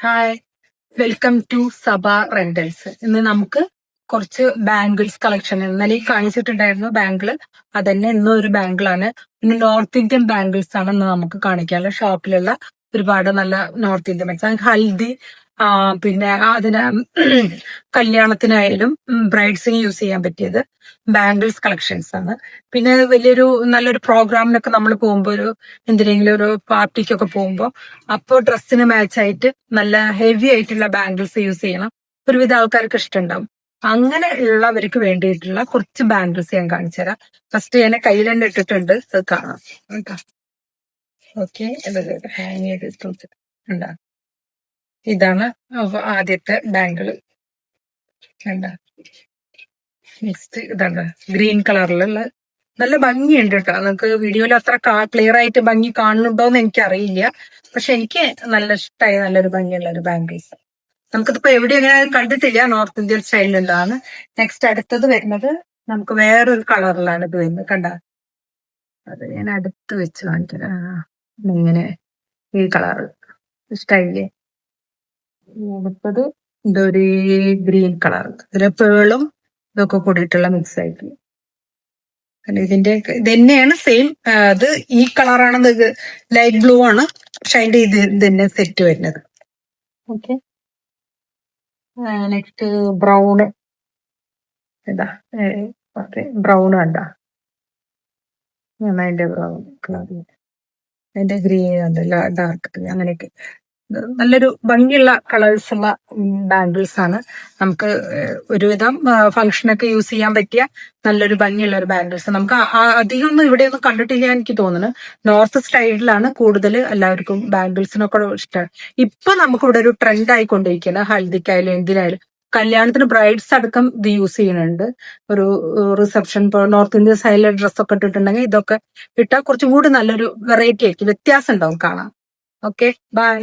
Hi, welcome to സബ rentals. ഇന്ന് നമുക്ക് കുറച്ച് ബാംഗിൾസ് കളക്ഷൻ ഇന്നലെ കാണിച്ചിട്ടുണ്ടായിരുന്നു ബാംഗിള്. അതന്നെ ഇന്നും ഒരു ബാംഗിളാണ്. ഇന്ന് നോർത്ത് ഇന്ത്യൻ ബാംഗിൾസ് ആണ് ഇന്ന് നമുക്ക് കാണിക്കാനുള്ള ഷോപ്പിലുള്ള ഒരുപാട് നല്ല നോർത്ത് ഇന്ത്യൻ ബാംഗിൾസ്. ഹൽദി പിന്നെ അതിന് കല്യാണത്തിനായാലും ബ്രൈഡ്സിന് യൂസ് ചെയ്യാൻ പറ്റിയത് ബാംഗിൾസ് കളക്ഷൻസ് ആണ്. പിന്നെ നല്ലൊരു പ്രോഗ്രാമിനൊക്കെ നമ്മൾ പോകുമ്പോൾ എന്തിനെങ്കിലും ഒരു പാർട്ടിക്കൊക്കെ പോകുമ്പോൾ അപ്പോൾ ഡ്രസ്സിന് മാച്ച് ആയിട്ട് നല്ല ഹെവി ആയിട്ടുള്ള ബാംഗിൾസ് യൂസ് ചെയ്യണം. ഒരുവിധ ആൾക്കാർക്ക് ഇഷ്ടമുണ്ടാവും. അങ്ങനെ ഉള്ളവർക്ക് വേണ്ടിയിട്ടുള്ള കുറച്ച് ബാംഗിൾസ് ഞാൻ കാണിച്ചു തരാം. ഫസ്റ്റ് ഞാൻ കയ്യിൽ തന്നെ ഇട്ടിട്ടുണ്ട്, അത് കാണാം. ഓക്കെ, ഹാങ് ചെയ്ത് ഉണ്ടാ. ഇതാണ് ആദ്യത്തെ ബാംഗിള്. നെക്സ്റ്റ് ഇതാണ് ഗ്രീൻ കളറിലുള്ള നല്ല ഭംഗിയുണ്ട് കേട്ടോ. നമുക്ക് വീഡിയോയിൽ അത്ര ക്ലിയർ ആയിട്ട് ഭംഗി കാണുന്നുണ്ടോന്ന് എനിക്കറിയില്ല. പക്ഷെ എനിക്ക് നല്ല ഇഷ്ടമായ നല്ലൊരു ഭംഗിയുള്ള ഒരു ബാംഗിൾസ്. നമുക്കിതിപ്പോ എവിടെ അങ്ങനെ കണ്ടിട്ടില്ല, നോർത്ത് ഇന്ത്യൻ സ്റ്റൈലിലുള്ളതാണ്. നെക്സ്റ്റ് അടുത്തത് വരുന്നത് നമുക്ക് വേറൊരു കളറിലാണ് ഇത് വരുന്നത്. കണ്ട, അത് ഞാൻ അടുത്ത് വെച്ച് കാണിക്കാം. ഇങ്ങനെ ഈ കളറ് സ്റ്റൈല്. അടുത്തത് ഇതൊരു ഗ്രീൻ കളർ, ഇതിലെ പേളും ഇതൊക്കെ കൂടിയിട്ടുള്ള മിക്സ് ആയിട്ട്. ഇതിന്റെ ഇത് തന്നെയാണ് സെയിം. അത് ഈ കളറാണ്, ഇത് ലൈറ്റ് ബ്ലൂ ആണ്. പക്ഷെ അതിന്റെ ഇത് തന്നെ സെറ്റ് വരുന്നത്. Okay, next brown. ഇതാ ബ്രൗൺ കണ്ട, അതിന്റെ ബ്രൗൺ കളർ, അതിന്റെ ഗ്രീൻ ഉണ്ടല്ല, ഡാർക്ക് അങ്ങനെയൊക്കെ. നല്ലൊരു ഭംഗിയുള്ള കളേഴ്സ് ഉള്ള ബാംഗിൾസ് ആണ്. നമുക്ക് ഒരുവിധം ഫംഗ്ഷനൊക്കെ യൂസ് ചെയ്യാൻ പറ്റിയ നല്ലൊരു ഭംഗിയുള്ള ഒരു ബാംഗിൾസ്. നമുക്ക് അധികം ഒന്നും ഇവിടെയൊന്നും കണ്ടിട്ടില്ല എനിക്ക് തോന്നുന്നു. നോർത്ത് സ്റ്റൈലിലാണ് കൂടുതൽ എല്ലാവർക്കും ബാംഗിൾസിനൊക്കെ ഇഷ്ടമാണ്. ഇപ്പൊ നമുക്ക് ഇവിടെ ഒരു ട്രെൻഡ് ആയിക്കൊണ്ടിരിക്കുന്നത്, ഹൽദിക്കായാലും എന്തിനായാലും കല്യാണത്തിന് ബ്രൈഡ്സ് അടക്കം ഇത് യൂസ് ചെയ്യുന്നുണ്ട്. ഒരു റിസപ്ഷൻ, ഇപ്പോൾ നോർത്ത് ഇന്ത്യൻ സ്റ്റൈലിലെ ഡ്രസ്സൊക്കെ ഇട്ടിട്ടുണ്ടെങ്കിൽ ഇതൊക്കെ ഇട്ടാൽ കുറച്ചും കൂടി നല്ലൊരു വെറൈറ്റി ആയിരിക്കും, വ്യത്യാസം ഉണ്ടാവും കാണാൻ. Okay, by.